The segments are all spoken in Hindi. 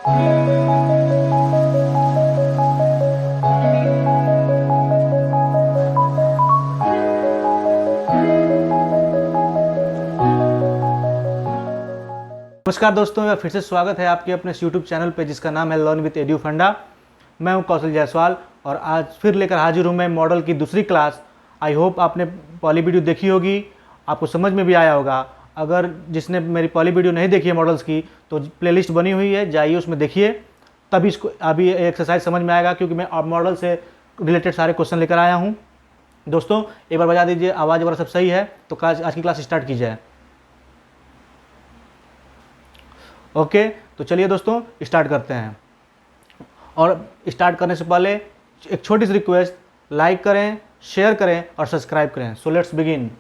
नमस्कार दोस्तों, फिर से स्वागत है आपके अपने YouTube चैनल पे जिसका नाम है लर्न विद एड्यू फंडा। मैं हूं कौशल जायसवाल और आज फिर लेकर हाजिर हूं मैं मॉडल की दूसरी क्लास। आई होप आपने पहली वीडियो देखी होगी, आपको समझ में भी आया होगा। अगर जिसने मेरी पहली वीडियो नहीं देखी है मॉडल्स की तो प्लेलिस्ट बनी हुई है, जाइए उसमें देखिए, तभी इसको अभी एक्सरसाइज समझ में आएगा, क्योंकि मैं मॉडल से रिलेटेड सारे क्वेश्चन लेकर आया हूँ। दोस्तों एक बार बजा दीजिए, आवाज़ वगैरह सब सही है तो आज की क्लास स्टार्ट की जाए। ओके, तो चलिए दोस्तों स्टार्ट करते हैं। और स्टार्ट करने से पहले एक छोटी सी रिक्वेस्ट, लाइक करें, शेयर करें और सब्सक्राइब करें। So let's begin.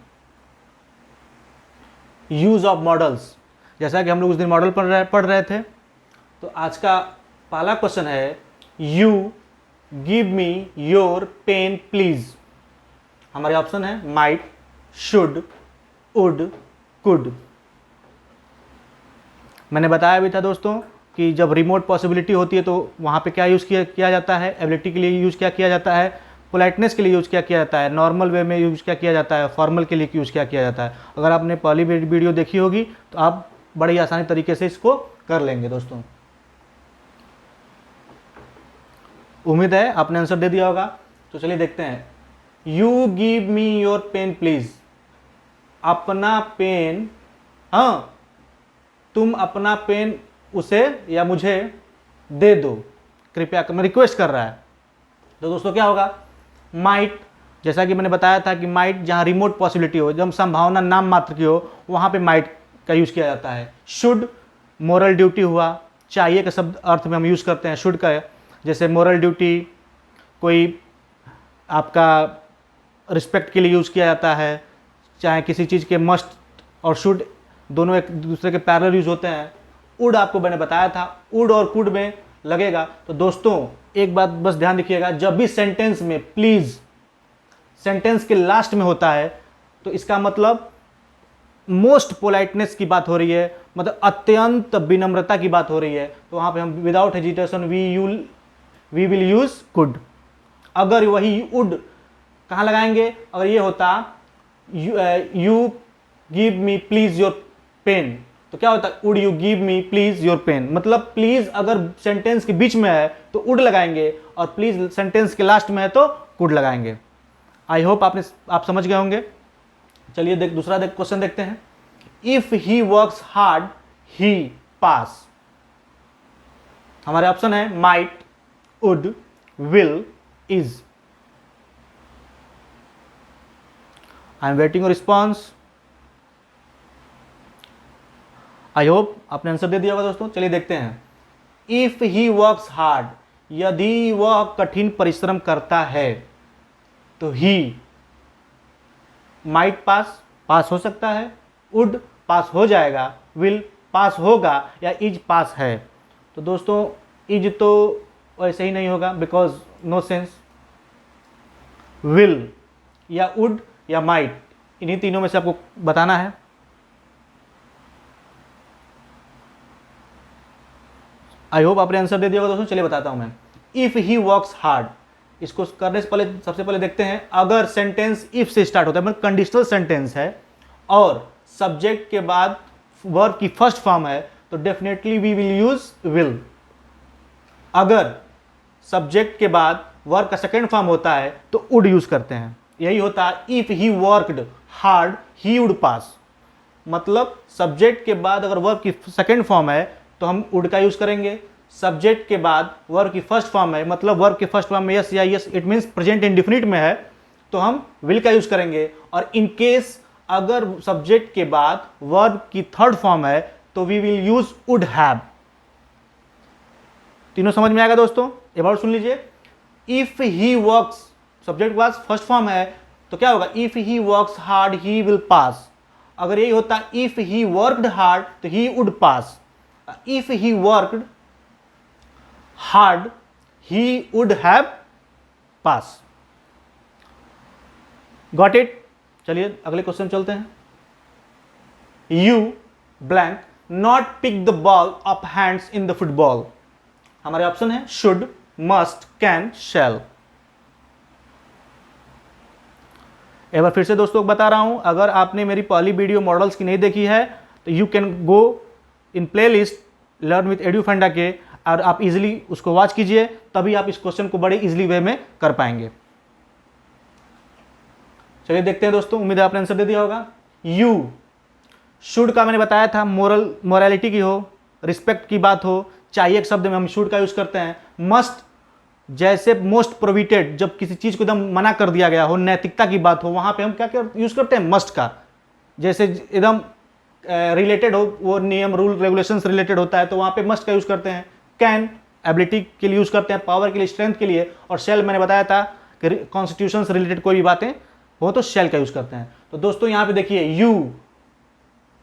Use of models. जैसा कि हम लोग उस दिन मॉडल पढ़ रहे थे, तो आज का पहला क्वेश्चन है, you give me your pen please. हमारे ऑप्शन है माइट, शुड, वुड, कुड। मैंने बताया भी था दोस्तों कि जब रिमोट पॉसिबिलिटी होती है तो वहाँ पे क्या यूज़ किया जाता है, एबिलिटी के लिए यूज़ क्या किया जाता है, पोलाइटनेस के लिए यूज़ क्या किया जाता है, नॉर्मल वे में यूज़ क्या किया जाता है, फॉर्मल के लिए यूज़ क्या किया जाता है। अगर आपने पहली वीडियो देखी होगी तो आप बड़ी आसानी तरीके से इसको कर लेंगे दोस्तों। उम्मीद है आपने आंसर दे दिया होगा। तो चलिए देखते हैं। You give me your pen please. अपना पेन, हाँ, तुम अपना पेन उसे या मुझे दे दो कृपया, मैं रिक्वेस्ट कर रहा है। तो दोस्तों क्या होगा, माइट, जैसा कि मैंने बताया था कि माइट जहाँ रिमोट पॉसिबिलिटी हो, जब संभावना नाम मात्र की हो, वहाँ पे माइट का यूज़ किया जाता है। शुड मोरल ड्यूटी हुआ, चाहिए के शब्द अर्थ में हम यूज़ करते हैं शुड का। जैसे मोरल ड्यूटी कोई आपका रिस्पेक्ट के लिए यूज़ किया जाता है, चाहे किसी चीज़ के मस्ट और शुड दोनों एक दूसरे के पैरेलल यूज होते हैं। वुड आपको मैंने बताया था, वुड और कुड में लगेगा। तो दोस्तों एक बात बस ध्यान रखिएगा, जब भी सेंटेंस में प्लीज सेंटेंस के लास्ट में होता है तो इसका मतलब मोस्ट पोलाइटनेस की बात हो रही है, मतलब अत्यंत विनम्रता की बात हो रही है। तो वहां पे हम without hesitation we will use could. अगर वही वुड कहाँ लगाएंगे, अगर ये होता you give me please your pen, तो क्या होता है, would you give me please your pen. मतलब प्लीज अगर सेंटेंस के बीच में है तो वुड लगाएंगे, और प्लीज सेंटेंस के लास्ट में है तो कुड लगाएंगे। आई होप आप समझ गए होंगे। चलिए दूसरा क्वेश्चन देखते हैं। इफ ही वर्क्स हार्ड ही पास। हमारे ऑप्शन है might, would, will, is. I am waiting your response. I hope आपने आंसर दे दिया होगा दोस्तों। चलिए देखते हैं। इफ ही वर्क्स हार्ड, यदि वह कठिन परिश्रम करता है तो ही माइट पास हो सकता है, वुड पास हो जाएगा, विल पास होगा, या इज पास है। तो दोस्तों इज तो वैसे ही नहीं होगा, बिकॉज नो सेंस। विल या वुड या माइट, इन्हीं तीनों में से आपको बताना है। आई होप आपने आंसर दे दिया होगा दोस्तों। चलिए बताता हूं मैं। इफ ही वर्क्स हार्ड, इसको करने से पहले सबसे पहले देखते हैं, अगर सेंटेंस इफ से स्टार्ट होता है, मतलब कंडीशनल सेंटेंस है और सब्जेक्ट के बाद वर्ब की फर्स्ट फॉर्म है, तो definitely we will use will. अगर सब्जेक्ट के बाद वर्ब का सेकेंड फॉर्म होता है तो वुड यूज करते हैं। यही होता है if he worked hard he would पास। मतलब सब्जेक्ट के बाद अगर वर्ब की सेकेंड फॉर्म है तो हम वुड का यूज करेंगे। सब्जेक्ट के बाद वर्ब की फर्स्ट फॉर्म है, मतलब वर्ब की फर्स्ट फॉर्म में यस या yes, it means present indefinite में है, तो हम विल का यूज करेंगे। और इन केस अगर सब्जेक्ट के बाद वर्ब की थर्ड फॉर्म है तो we will use would have. तीनों समझ में आएगा दोस्तों। एक बार सुन लीजिए। इफ ही वर्क्स, सब्जेक्ट के बाद फर्स्ट फॉर्म है तो क्या होगा, if he works hard he will pass. अगर यही होता इफ ही वर्कड हार्ड तो he would pass. If he worked hard he would have pass. Got it. चलिए अगले क्वेश्चन चलते हैं। You blank not pick the ball off hands in the football. हमारे ऑप्शन है शुड, मस्ट, कैन, शैल। एक बार फिर से दोस्तों बता रहा हूं, अगर आपने मेरी पहली वीडियो मॉडल्स की नहीं देखी है तो you can go in play list learn with edu फंडा के, और आप इजीली उसको वॉच कीजिए, तभी आप इस क्वेश्चन को बड़े इजीली वे में कर पाएंगे। चलिए देखते हैं दोस्तों, उम्मीद है आपने आंसर दे दिया होगा। यू, शुड का मैंने बताया था मोरालिटी की हो, रिस्पेक्ट की बात हो, चाहिए एक शब्द में हम शुड का यूज करते हैं। मस्ट, जैसे मोस्ट प्रोहिबिटेड, जब किसी चीज को एकदम मना कर दिया गया हो, नैतिकता की बात हो, वहां पे हम क्या क्या यूज करते हैं, मस्ट का। जैसे एकदम रिलेटेड हो, वो नियम रूल रेगुलेशंस रिलेटेड होता है, तो वहां पे मस्ट का यूज करते हैं। कैन, एबिलिटी के लिए यूज करते हैं, पावर के लिए, स्ट्रेंथ के लिए। और शेल मैंने बताया था कि कॉन्स्टिट्यूशन से रिलेटेड कोई भी बातें हो तो शेल का यूज करते हैं। तो दोस्तों यहां पे देखिए, you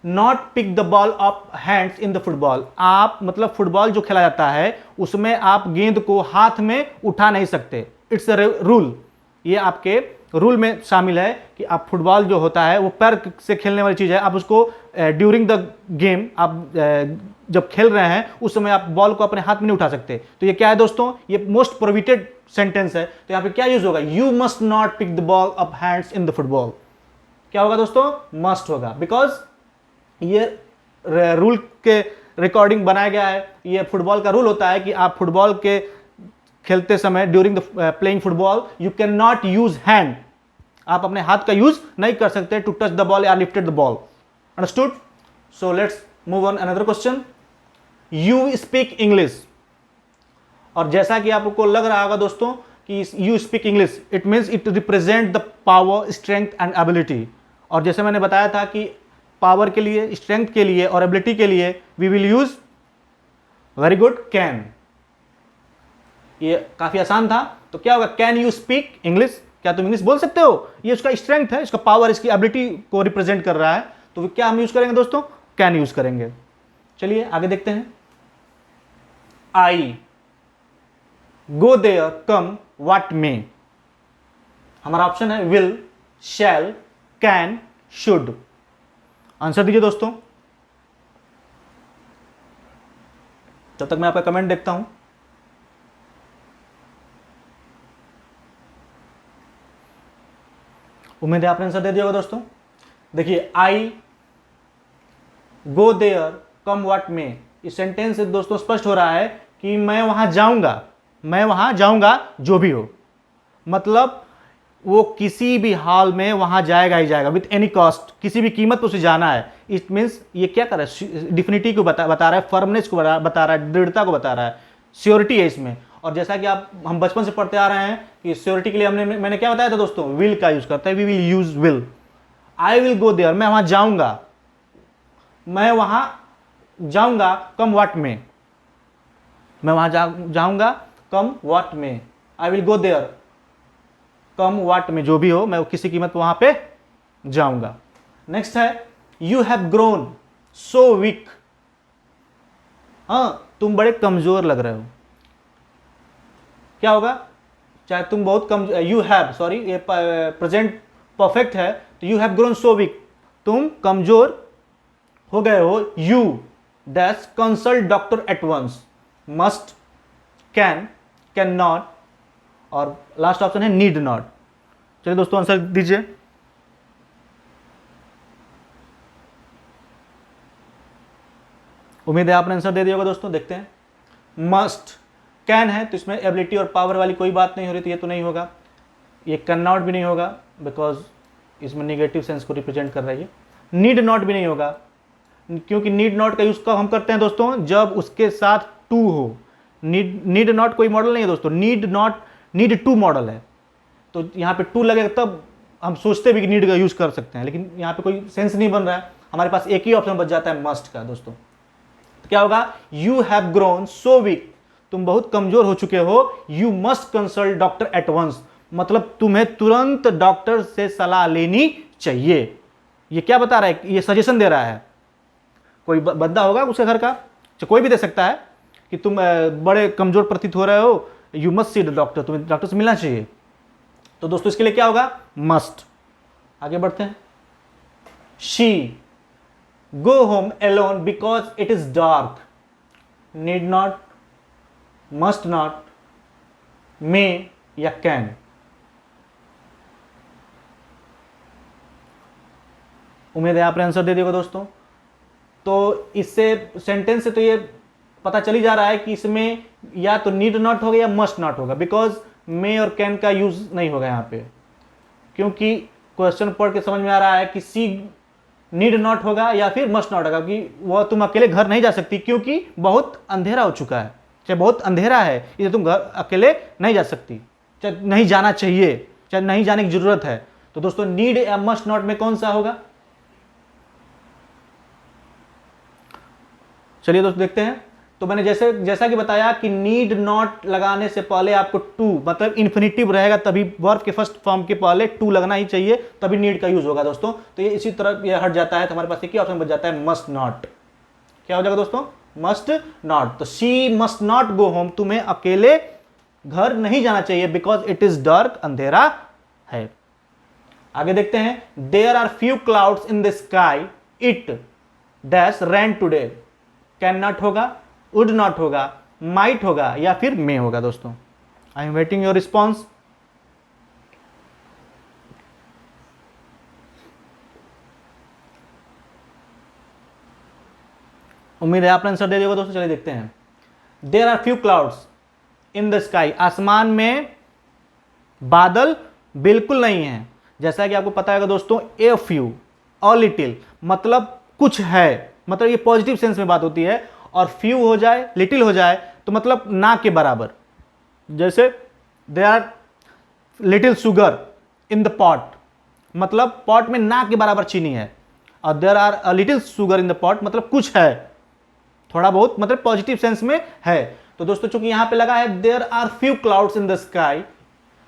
not pick the ball up hands in the football. आप मतलब फुटबॉल जो खेला जाता है उसमें आप गेंद को हाथ में उठा नहीं सकते, इट्स अ रूल। ये आपके रूल में शामिल है कि आप फुटबॉल जो होता है वो पैर से खेलने वाली चीज है, आप उसको ड्यूरिंग द गेम आप जब खेल रहे हैं उस समय आप बॉल को अपने हाथ में नहीं उठा सकते। तो ये क्या है दोस्तों, ये मोस्ट प्रोहिबिटेड सेंटेंस है। तो यहां पे क्या यूज होगा, you must not pick the ball up hands in the football. क्या होगा दोस्तों, मस्ट होगा, बिकॉज ये रूल के रिकॉर्डिंग बनाया गया है। ये फुटबॉल का रूल होता है कि आप फुटबॉल के खेलते समय during the playing football you can not use hand, आप अपने हाथ का यूज नहीं कर सकते टू टच द बॉल या lifted the ball. Understood? So let's move on another question. You speak English, और जैसा कि आपको लग रहा होगा दोस्तों कि you speak English, it means it represent the power, strength and ability. और जैसे मैंने बताया था कि पावर के लिए, स्ट्रेंथ के लिए और एबिलिटी के लिए we will use, very good, can. ये काफी आसान था। तो क्या होगा, कैन यू स्पीक इंग्लिश, क्या तुम इंग्लिश बोल सकते हो? ये उसका स्ट्रेंथ है, इसका पावर, इसकी एबिलिटी को रिप्रेजेंट कर रहा है। तो क्या हम यूज करेंगे दोस्तों, कैन यूज करेंगे। चलिए आगे देखते हैं। आई गो देयर कम व्हाट मे, हमारा ऑप्शन है will, shall, can, should. Answer दीजिए दोस्तों, जब तक मैं आपका कमेंट देखता हूं। उम्मीद है आपने आंसर दे दिया होगा दोस्तों। देखिए, आई गो देयर कम व्हाट मे, इस सेंटेंस से दोस्तों स्पष्ट हो रहा है कि मैं वहां जाऊंगा, मैं वहां जाऊंगा जो भी हो। मतलब वो किसी भी हाल में वहां जाएगा ही जाएगा, विथ एनी कॉस्ट, किसी भी कीमत पर उसे जाना है। इट मीन्स ये क्या कर रहा है, डिफिनिटी को बता रहा है, फर्मनेस को बता रहा है, दृढ़ता को बता रहा है, श्योरिटी है इसमें। और जैसा कि हम बचपन से पढ़ते आ रहे हैं कि श्योरिटी के लिए मैंने क्या बताया था दोस्तों, विल का यूज करता है, we will use will. I will go there, मैं वहां जाऊंगा, मैं वहां जाऊंगा कम व्हाट में, मैं वहां जाऊंगा come what may. I will go there come what may, जो भी हो, मैं किसी कीमत पर वहां पे जाऊंगा। नेक्स्ट है, you have grown so week, हाँ तुम बड़े कमजोर लग रहे हो। क्या होगा, चाहे तुम बहुत कम, यू हैव, सॉरी ये प्रेजेंट परफेक्ट है, तो you have grown so weak, तुम कमजोर हो गए हो। You dash consult doctor at once, must, can, can not, और लास्ट ऑप्शन है नीड नॉट। चलिए दोस्तों आंसर दीजिए। उम्मीद है आपने आंसर दे दिया होगा दोस्तों। देखते हैं, मस्ट, कैन है तो इसमें एबिलिटी और पावर वाली कोई बात नहीं हो रही, तो ये तो नहीं होगा। ये कैन नॉट भी नहीं होगा, बिकॉज इसमें निगेटिव सेंस को रिप्रेजेंट कर रही है। नीड नॉट भी नहीं होगा, क्योंकि नीड नॉट का यूज कब हम करते हैं दोस्तों, जब उसके साथ टू हो। नीड नॉट कोई मॉडल नहीं है दोस्तों, need not, need to model है। तो यहाँ पे टू लगेगा तब हम सोचते भी कि नीड का यूज कर सकते हैं, लेकिन यहाँ पे कोई सेंस नहीं बन रहा है, हमारे पास एक ही ऑप्शन बच जाता है, मस्ट का दोस्तों। तो क्या होगा, you have grown so weak, तुम बहुत कमजोर हो चुके हो। You must consult doctor at once, मतलब तुम्हें तुरंत डॉक्टर से सलाह लेनी चाहिए। ये क्या बता रहा है, ये सजेशन दे रहा है। कोई बंदा होगा उसके घर का, कोई भी दे सकता है कि तुम बड़े कमजोर प्रतीत हो रहे हो, you must see the doctor, तुम्हें डॉक्टर से मिलना चाहिए। तो दोस्तों इसके लिए क्या होगा, मस्ट। आगे बढ़ते हैं। She go home alone because it is dark, need not, must not, may या कैन। उम्मीद है आपने आंसर दे दिया दोस्तों। तो इससे सेंटेंस से तो ये पता चल ही जा रहा है कि इसमें या तो नीड नॉट होगा या मस्ट नॉट होगा, बिकॉज मे और कैन का यूज नहीं होगा यहाँ पे, क्योंकि क्वेश्चन पढ़ के समझ में आ रहा है कि सी नीड नॉट होगा या फिर मस्ट नॉट होगा, कि वह तुम अकेले घर नहीं जा सकती क्योंकि बहुत अंधेरा हो चुका है, चाहे बहुत अंधेरा है इसलिए तुम घर अकेले नहीं जा सकती, चाहे नहीं जाना चाहिए, चाहे नहीं जाने की जरूरत है। तो दोस्तों नीड या मस्ट नॉट में कौन सा होगा? चलिए दोस्तों देखते हैं। तो मैंने जैसा कि बताया कि नीड नॉट लगाने से पहले आपको टू, मतलब इन्फिनिटिव रहेगा तभी, वर्ब के फर्स्ट फॉर्म के पहले टू लगना ही चाहिए, तभी नीड का यूज होगा दोस्तों। तो ये इसी तरह ये हट जाता है, तो हमारे पास एक ही ऑप्शन बच जाता है, मस्ट नॉट। क्या हो जाएगा दोस्तों? Must not. तो she must not go home, तुम्हें अकेले घर नहीं जाना चाहिए, बिकॉज इट इज डार्क, अंधेरा है। आगे देखते हैं, there are few clouds in the sky, it dash rain today. Can not होगा, वुड नॉट होगा, माइट होगा या फिर मे होगा दोस्तों। I am waiting your response. उम्मीद है आपने आंसर दे दिया दोस्तों। चलिए देखते हैं। There are few clouds in the sky, आसमान में बादल बिल्कुल नहीं है। जैसा कि आपको पता है दोस्तों, ए फ्यू, अ लिटिल, मतलब कुछ है, मतलब ये पॉजिटिव सेंस में बात होती है। और फ्यू हो जाए, लिटिल हो जाए, तो मतलब ना के बराबर। जैसे there are little sugar in the pot, मतलब पॉट में ना के बराबर चीनी है। और there are a little sugar in the pot, मतलब कुछ है, थोड़ा बहुत, मतलब पॉजिटिव सेंस में है। तो दोस्तों चूंकि यहां पे लगा है there are few clouds in the sky,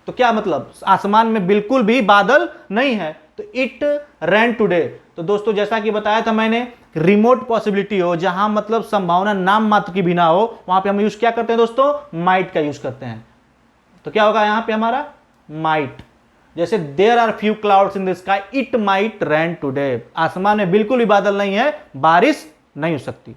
तो क्या मतलब? आसमान में बिल्कुल भी बादल नहीं है। तो इट रैन टुडे, तो दोस्तों जैसा कि बताया था मैंने, रिमोट पॉसिबिलिटी हो, जहां मतलब संभावना नाम मात्र की भी ना हो, वहां पे हम यूज क्या करते हैं दोस्तों? माइट का यूज करते हैं। तो क्या होगा यहां पे हमारा? माइट। जैसे there are few clouds in the sky, it might rain today, आसमान में बिल्कुल भी बादल नहीं है, बारिश नहीं हो सकती।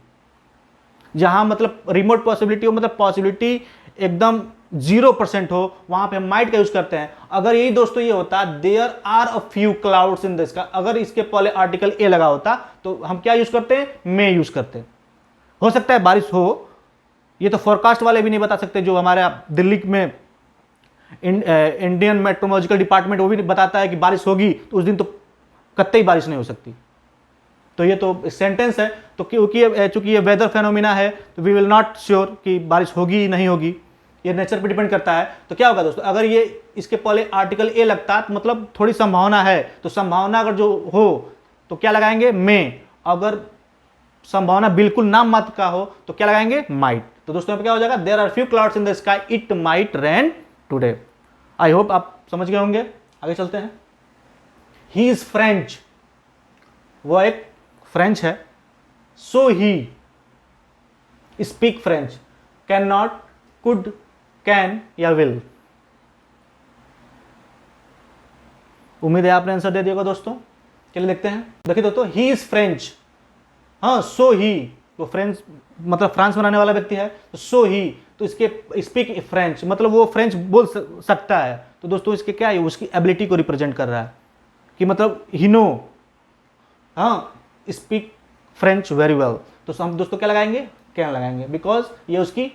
जहां मतलब रिमोट पॉसिबिलिटी हो, मतलब पॉसिबिलिटी एकदम 0% हो, वहां पे हम माइट का यूज करते हैं। अगर यही दोस्तों ये होता there are a few clouds in the sky, अगर इसके पहले आर्टिकल ए लगा होता तो हम क्या यूज करते हैं? मे यूज करते हैं। हो सकता है बारिश हो, ये तो फोरकास्ट वाले भी नहीं बता सकते। जो हमारे दिल्ली में इंडियन मेट्रोलॉजिकल डिपार्टमेंट, वो भी बताता है कि बारिश होगी, तो उस दिन तो कतई बारिश नहीं हो सकती। तो ये तो सेंटेंस है, तो क्योंकि चूंकि ये वेदर फेनोमिना है, तो वी विल नॉट श्योर कि बारिश होगी नहीं होगी, ये नेचर पे डिपेंड करता है। तो क्या होगा दोस्तों, अगर ये इसके पहले आर्टिकल ए लगता तो मतलब थोड़ी संभावना है, तो संभावना अगर जो हो तो क्या लगाएंगे? मे। अगर संभावना बिल्कुल नाम मात्र का हो तो क्या लगाएंगे? माइट। तो दोस्तों क्या हो जाएगा? There are few clouds in the sky, it might rain today. I hope आप समझ गए होंगे। आगे चलते हैं। ही इज फ्रेंच, वो एक फ्रेंच है। So he speak French, can not, could, can या विल। उम्मीद है आपने आंसर दे दिया होगा दोस्तों। चलिए देखते हैं। देखिए दोस्तों, ही इज फ्रेंच, हाँ, सो ही, तो फ्रेंच मतलब फ्रांस में रहने वाला व्यक्ति है। तो सो ही, तो इसके स्पीक फ्रेंच, मतलब वो फ्रेंच बोल सकता है। तो दोस्तों इसके क्या है? उसकी एबिलिटी को रिप्रेजेंट कर रहा है, कि मतलब ही नो, हाँ, स्पीक फ्रेंच वेरी वेल। तो हम दोस्तों क्या लगाएंगे? कैन लगाएंगे, बिकॉज ये उसकी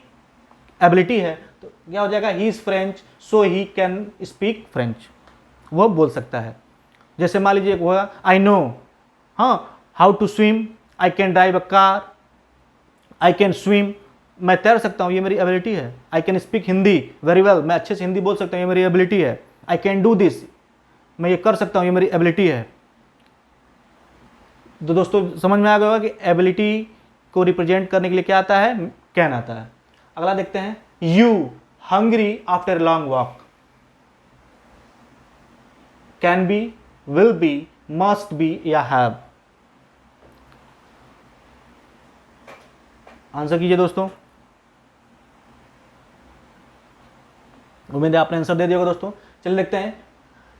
एबिलिटी है। तो क्या हो जाएगा? He is French, so he can speak French, वो बोल सकता है। जैसे मान लीजिए होगा आई नो, हाँ, how to swim, I can drive a car, I can swim, मैं तैर सकता हूँ, ये मेरी एबिलिटी है। I can speak Hindi very well, मैं अच्छे से हिंदी बोल सकता हूँ, ये मेरी एबिलिटी है। आई कैन डू दिस, मैं ये कर सकता हूँ, ये मेरी एबिलिटी है। तो दोस्तों समझ में आ गया होगा कि एबिलिटी को रिप्रेजेंट करने के लिए क्या आता है? कैन आता है। अगला देखते हैं। You hungry after long walk, can be, will be, must be या हैव। आंसर कीजिए दोस्तों। उम्मीद है आपने आंसर दे दिया होगा दोस्तों। चलिए देखते हैं।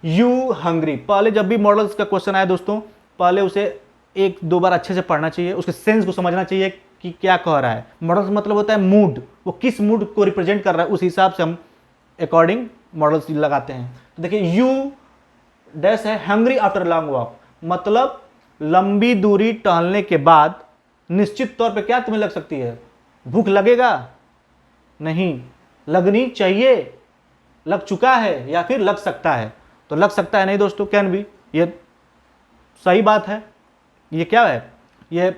यू हंग्री, पहले जब भी मॉडल्स का क्वेश्चन आया दोस्तों, पहले उसे एक दो बार अच्छे से पढ़ना चाहिए, उसके सेंस को समझना चाहिए कि क्या कह रहा है। मॉडल्स मतलब होता है मूड, वो किस मूड को रिप्रेजेंट कर रहा है, उस हिसाब से हम अकॉर्डिंग मॉडल्स लगाते हैं। तो देखिए यू डैश है हंग्री आफ्टर लॉन्ग वॉक, मतलब लंबी दूरी टहलने के बाद निश्चित तौर पे क्या तुम्हें लग सकती है, भूख लगेगा, नहीं, लगनी चाहिए, लग चुका है या फिर लग सकता है। तो लग सकता है नहीं दोस्तों, कैन बी, ये सही बात है। ये क्या है, ये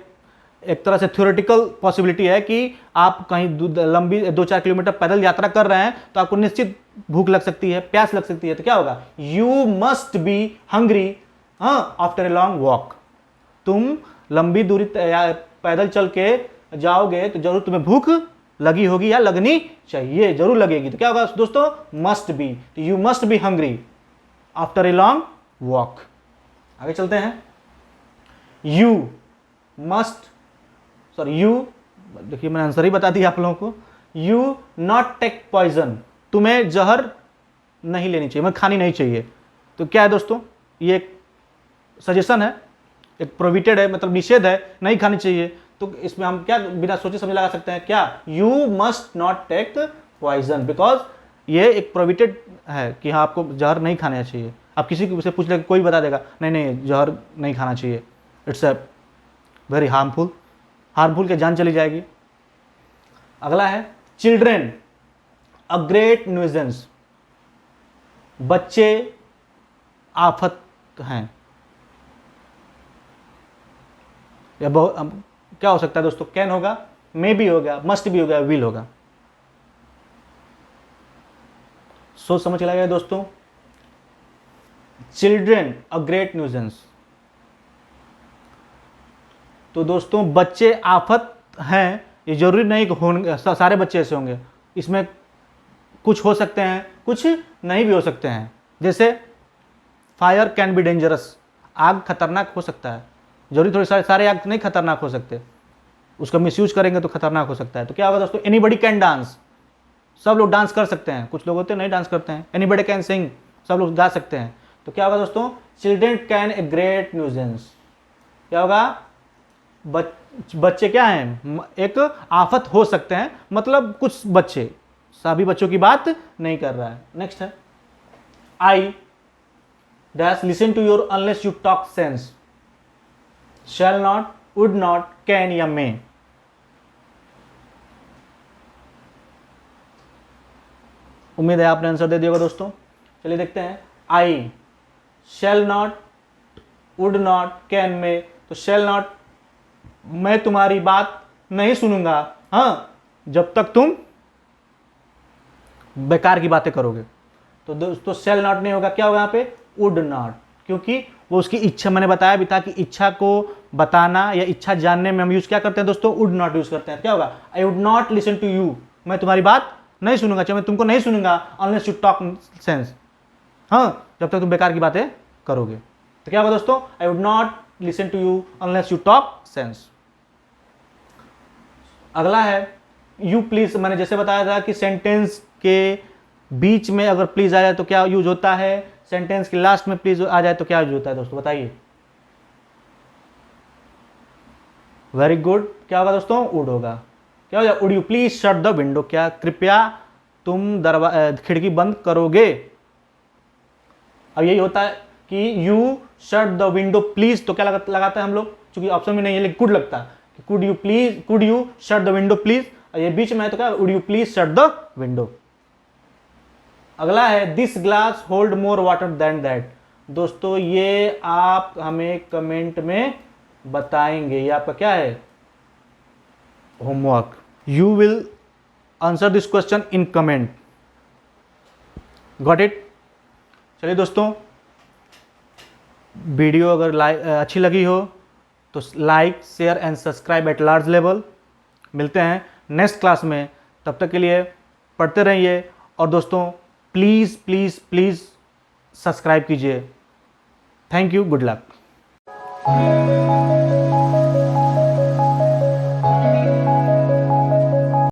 एक तरह से थ्योरेटिकल पॉसिबिलिटी है कि आप कहीं लंबी 2-4 किलोमीटर पैदल यात्रा कर रहे हैं तो आपको निश्चित भूख लग सकती है, प्यास लग सकती है। तो क्या होगा, you must be hungry after a long walk. तुम लंबी दूरी पैदल चल के जाओगे तो जरूर तुम्हें भूख लगी होगी या लगनी चाहिए, जरूर लगेगी। तो क्या होगा दोस्तों, मस्ट बी, तो you must be hungry after a long walk. आगे चलते हैं, यू मस्ट, सॉरी यू, देखिए मैंने आंसर ही बता दिया आप लोगों को, यू नॉट टेक पॉइजन, तुम्हें जहर नहीं लेनी चाहिए, मतलब खानी नहीं चाहिए। तो क्या है दोस्तों, ये एक सजेशन है, एक प्रोहिबिटेड है, मतलब निषेध है, नहीं खानी चाहिए। तो इसमें हम क्या बिना सोचे समझे लगा सकते हैं, क्या, you must not take poison, because ये एक प्रोहिबिटेड है कि हाँ आपको जहर नहीं खाना चाहिए। आप किसी से पूछ ले, कोई बता देगा नहीं नहीं जहर नहीं खाना चाहिए, इट्स अ वेरी हार्मफुल के जान चली जाएगी। अगला है चिल्ड्रेन अ ग्रेट न्यूजेंस, बच्चे आफत हैं। या क्या हो सकता है दोस्तों, कैन होगा, मे भी होगा, मस्ट भी होगा, विल होगा। सोच समझ के लगेगा दोस्तों, चिल्ड्रेन अ ग्रेट न्यूजेंस, तो दोस्तों बच्चे आफत हैं, ये जरूरी नहीं कि होंगे सारे बच्चे ऐसे होंगे, इसमें कुछ हो सकते हैं, कुछ नहीं भी हो सकते हैं। जैसे फायर कैन बी डेंजरस, आग खतरनाक हो सकता है, जरूरी थोड़ी सारे आग नहीं खतरनाक हो सकते, उसका मिसयूज करेंगे तो खतरनाक हो सकता है। तो क्या होगा दोस्तों, एनीबडी कैन डांस, सब लोग डांस कर सकते हैं, कुछ लोग होते हैं नहीं डांस करते हैं। एनीबडी कैन सिंग, सब लोग गा सकते हैं। तो क्या होगा दोस्तों, चिल्ड्रेन कैन ए ग्रेट न्यूजेंस, क्या होगा, बच्चे क्या हैं, एक आफत हो सकते हैं, मतलब कुछ बच्चे, सभी बच्चों की बात नहीं कर रहा है। नेक्स्ट है, I dash listen to your unless you talk sense, shall not, would not, can या मे। उम्मीद है आपने आंसर दे दिया होगा दोस्तों। चलिए देखते हैं, I, shall not, would not, can, may. तो शैल नॉट, मैं तुम्हारी बात नहीं सुनूंगा हाँ जब तक तुम बेकार की बातें करोगे। तो दोस्तों शैल नॉट नहीं होगा, क्या होगा यहाँ पे, वुड नॉट, क्योंकि वो उसकी इच्छा, मैंने बताया भी था कि इच्छा को बताना या इच्छा जानने में हम यूज क्या करते हैं दोस्तों, वुड नॉट यूज करते हैं। क्या होगा, I would not listen to you, मैं तुम्हारी बात नहीं सुनूंगा, चाहे मैं तुमको नहीं सुनूंगा, अनलेस यू टॉक सेंस, हाँ जब तक तुम बेकार की बातें करोगे। तो क्या होगा दोस्तों, I would not listen to you unless you talk sense. अगला है यू प्लीज, मैंने जैसे बताया था कि सेंटेंस के बीच में अगर प्लीज आ जाए तो क्या यूज होता है, सेंटेंस के लास्ट में प्लीज आ जाए तो क्या यूज होता है दोस्तों, बताइए। वेरी गुड, क्या होगा दोस्तों, वुड होगा। क्या हो जाए, would you please shut the window, क्या कृपया तुम खिड़की बंद करोगे। अब यही होता है कि you shut the window please, तो क्या लगाता है हम लोग, चूंकि ऑप्शन में नहीं है लेकिन कुड लगता है, could you please, could you shut the window please, ये बीच में है तो क्या, would you please shut the window. अगला है this glass hold more water then that, दोस्तों ये आप हमें कमेंट में बताएंगे, ये आपका क्या है, homework. You will answer this question in comment, got it. चलिए दोस्तों, वीडियो अगर अच्छी लगी हो तो like, share and subscribe at large level. मिलते हैं नेक्स्ट क्लास में, तब तक के लिए पढ़ते रहिए और दोस्तों प्लीज़ प्लीज़ प्लीज़ सब्सक्राइब कीजिए। Thank you, good luck.